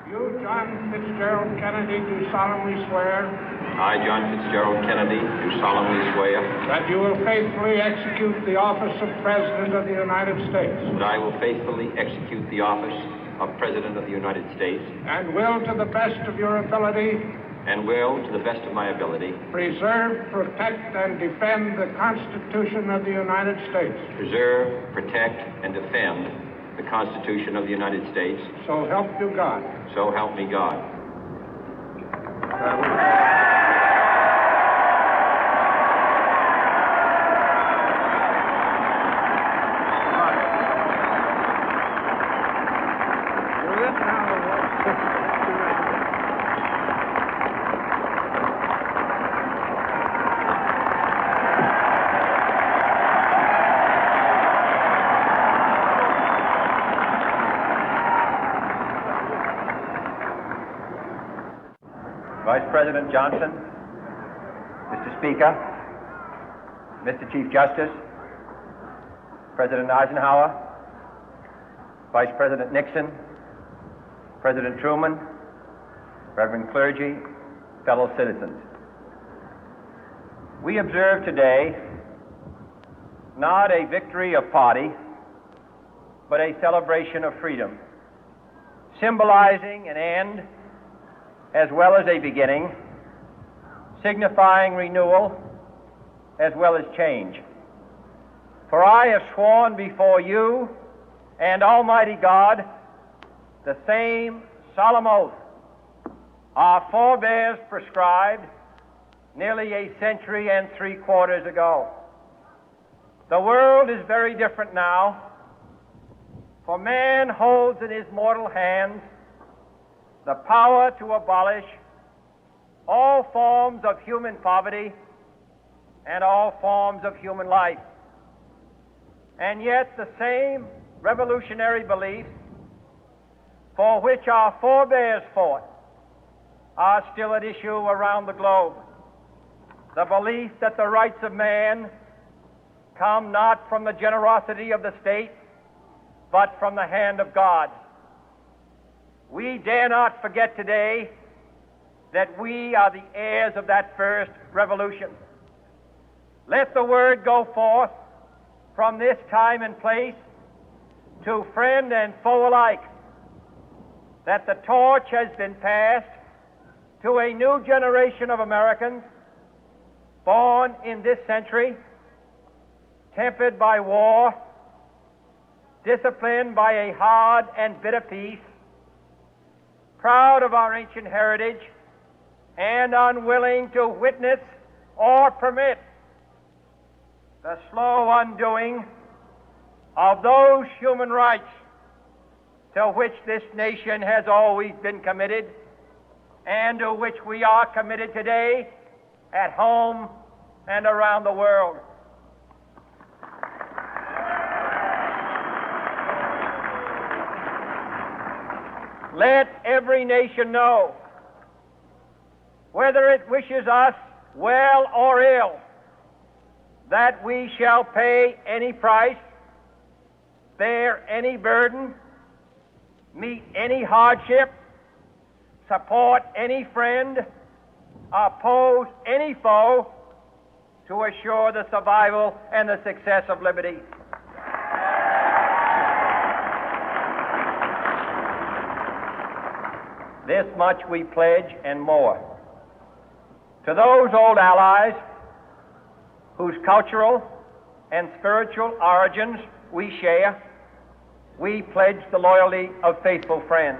You, John Fitzgerald Kennedy, do solemnly swear. I, John Fitzgerald Kennedy, do solemnly swear. That you will faithfully execute the office of President of the United States. That I will faithfully execute the office of President of the United States. And will, to the best of your ability. And will, to the best of my ability. Preserve, protect, and defend the Constitution of the United States. Preserve, protect, and defend the Constitution of the United States. So help you God. So help me God. Vice President Johnson, Mr. Speaker, Mr. Chief Justice, President Eisenhower, Vice President Nixon, President Truman, Reverend clergy, fellow citizens. We observe today not a victory of party, but a celebration of freedom, symbolizing an end as well as a beginning, signifying renewal as well as change. For I have sworn before you and Almighty God the same solemn oath our forebears prescribed nearly a century and 3/4 ago. The world is very different now, for man holds in his mortal hands the power to abolish all forms of human poverty and all forms of human life. And yet the same revolutionary beliefs for which our forebears fought are still at issue around the globe. The belief that the rights of man come not from the generosity of the state, but from the hand of God. We dare not forget today that we are the heirs of that first revolution. Let the word go forth from this time and place to friend and foe alike that the torch has been passed to a new generation of Americans born in this century, tempered by war, disciplined by a hard and bitter peace, proud of our ancient heritage, and unwilling to witness or permit the slow undoing of those human rights to which this nation has always been committed and to which we are committed today at home and around the world. Let every nation know, whether it wishes us well or ill, that we shall pay any price, bear any burden, meet any hardship, support any friend, oppose any foe to assure the survival and the success of liberty. This much we pledge and more. To those old allies whose cultural and spiritual origins we share, we pledge the loyalty of faithful friends.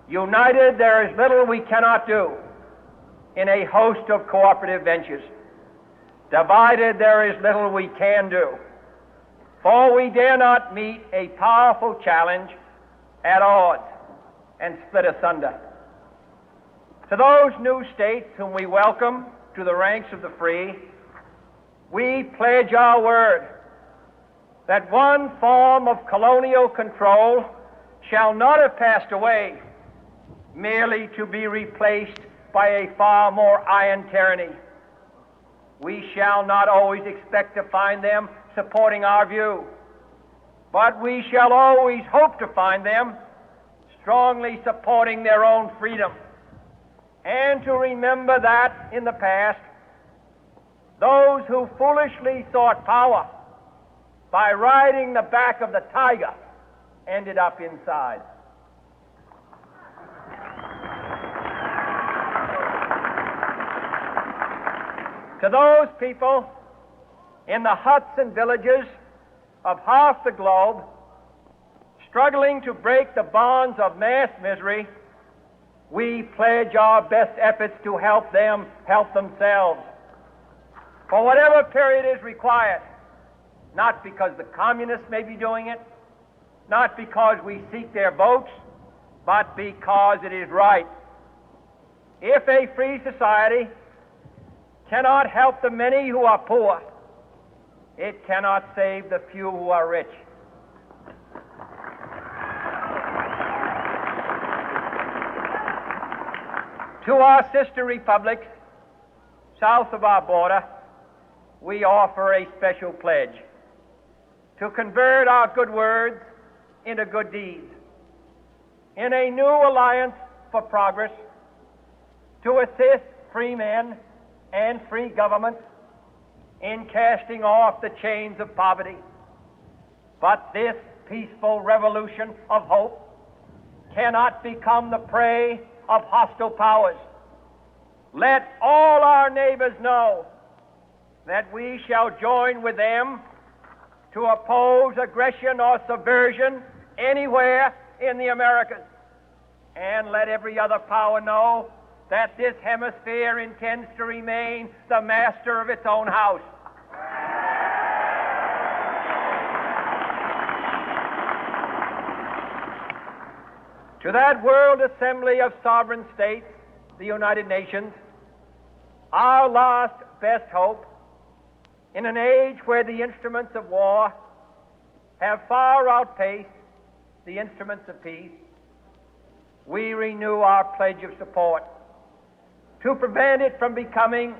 United, there is little we cannot do in a host of cooperative ventures. Divided, there is little we can do, for we dare not meet a powerful challenge at odds and split asunder. To those new states whom we welcome to the ranks of the free, we pledge our word that one form of colonial control shall not have passed away, merely to be replaced by a far more iron tyranny. We shall not always expect to find them supporting our view, but we shall always hope to find them strongly supporting their own freedom, and to remember that in the past, those who foolishly sought power by riding the back of the tiger ended up inside. To those people in the huts and villages of half the globe struggling to break the bonds of mass misery, we pledge our best efforts to help them help themselves for whatever period is required, not because the communists may be doing it, not because we seek their votes, but because it is right. If a free society cannot help the many who are poor, it cannot save the few who are rich. To our sister republics south of our border, we offer a special pledge to convert our good words into good deeds, in a new alliance for progress, to assist free men and free governments in casting off the chains of poverty. But this peaceful revolution of hope cannot become the prey of hostile powers. Let all our neighbors know that we shall join with them to oppose aggression or subversion anywhere in the Americas. And let every other power know that this hemisphere intends to remain the master of its own house. To that World Assembly of Sovereign States, the United Nations, our last best hope, in an age where the instruments of war have far outpaced the instruments of peace, we renew our pledge of support to prevent it from becoming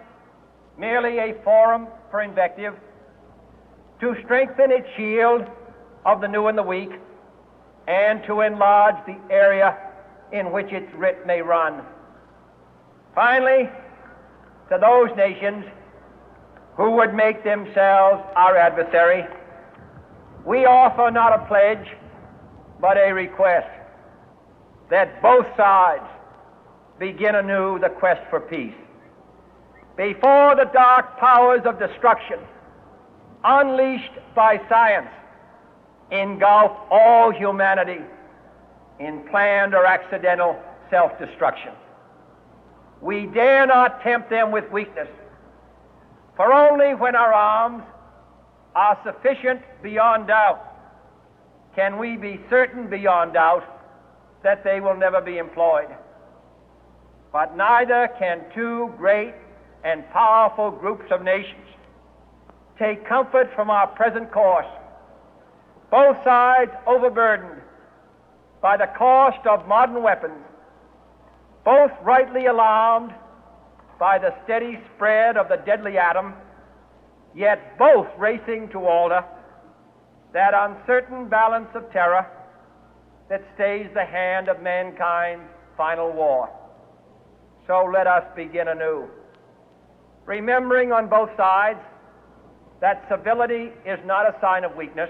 merely a forum for invective, to strengthen its shield of the new and the weak, and to enlarge the area in which its writ may run. Finally, to those nations who would make themselves our adversary, we offer not a pledge, but a request that both sides begin anew the quest for peace. Before the dark powers of destruction, unleashed by science, engulf all humanity in planned or accidental self-destruction, we dare not tempt them with weakness, for only when our arms are sufficient beyond doubt can we be certain beyond doubt that they will never be employed. But neither can two great and powerful groups of nations take comfort from our present course, both sides overburdened by the cost of modern weapons, both rightly alarmed by the steady spread of the deadly atom, yet both racing to alter that uncertain balance of terror that stays the hand of mankind's final war. So let us begin anew, remembering on both sides that civility is not a sign of weakness,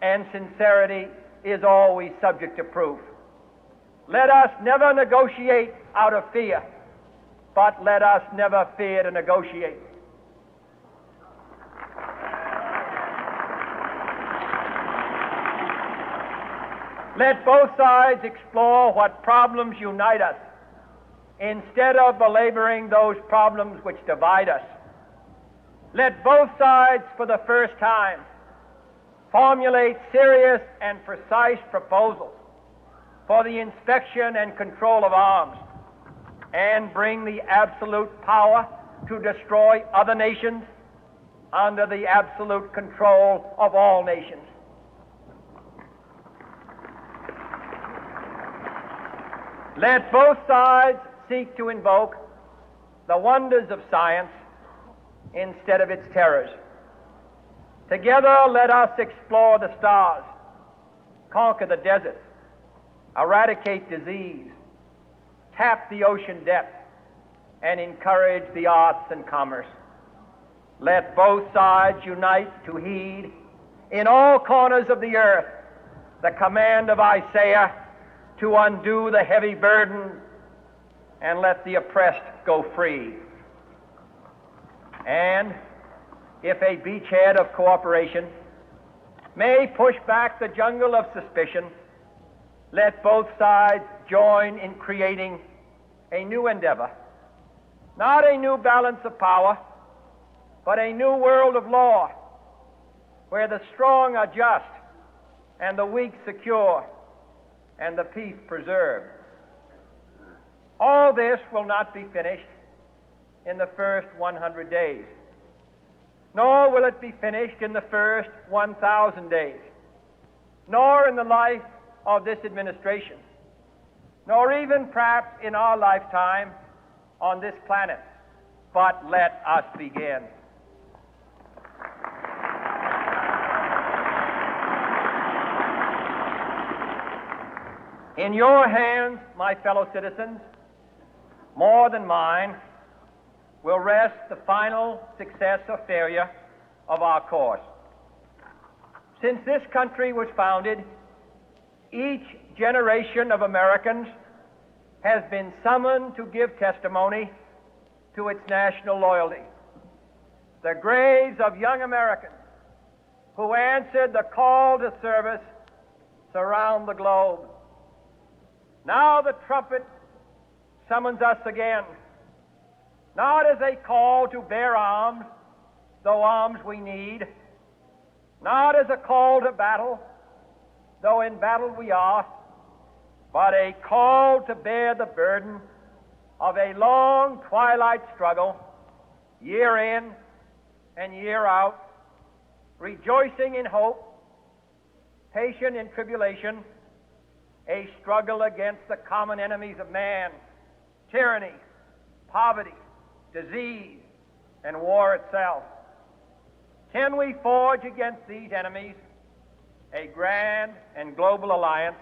and sincerity is always subject to proof. Let us never negotiate out of fear, but let us never fear to negotiate. Let both sides explore what problems unite us, instead of belaboring those problems which divide us. Let both sides, for the first time, formulate serious and precise proposals for the inspection and control of arms, and bring the absolute power to destroy other nations under the absolute control of all nations. Let both sides seek to invoke the wonders of science instead of its terrors. Together, let us explore the stars, conquer the deserts, eradicate disease, tap the ocean depth, and encourage the arts and commerce. Let both sides unite to heed in all corners of the earth the command of Isaiah to undo the heavy burden and let the oppressed go free. And if a beachhead of cooperation may push back the jungle of suspicion, let both sides join in creating a new endeavor, not a new balance of power, but a new world of law, where the strong are just and the weak secure and the peace preserved. All this will not be finished in the first 100 days, nor will it be finished in the first 1,000 days, nor in the life of this administration, nor even perhaps in our lifetime on this planet. But let us begin. In your hands, my fellow citizens, more than mine, will rest the final success or failure of our course. Since this country was founded, each generation of Americans has been summoned to give testimony to its national loyalty. The graves of young Americans who answered the call to service surround the globe. Now the trumpet summons us again, not as a call to bear arms, though arms we need, not as a call to battle, though in battle we are, but a call to bear the burden of a long twilight struggle, year in and year out, rejoicing in hope, patient in tribulation, a struggle against the common enemies of man, tyranny, poverty, disease, and war itself. Can we forge against these enemies a grand and global alliance,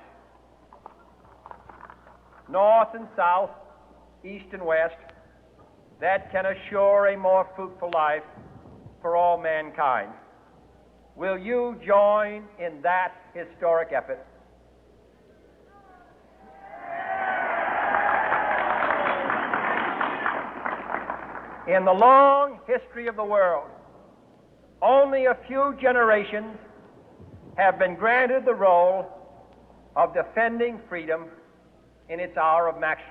north and south, east and west, that can assure a more fruitful life for all mankind? Will you join in that historic effort? In the long history of the world, only a few generations have been granted the role of defending freedom in its hour of maximum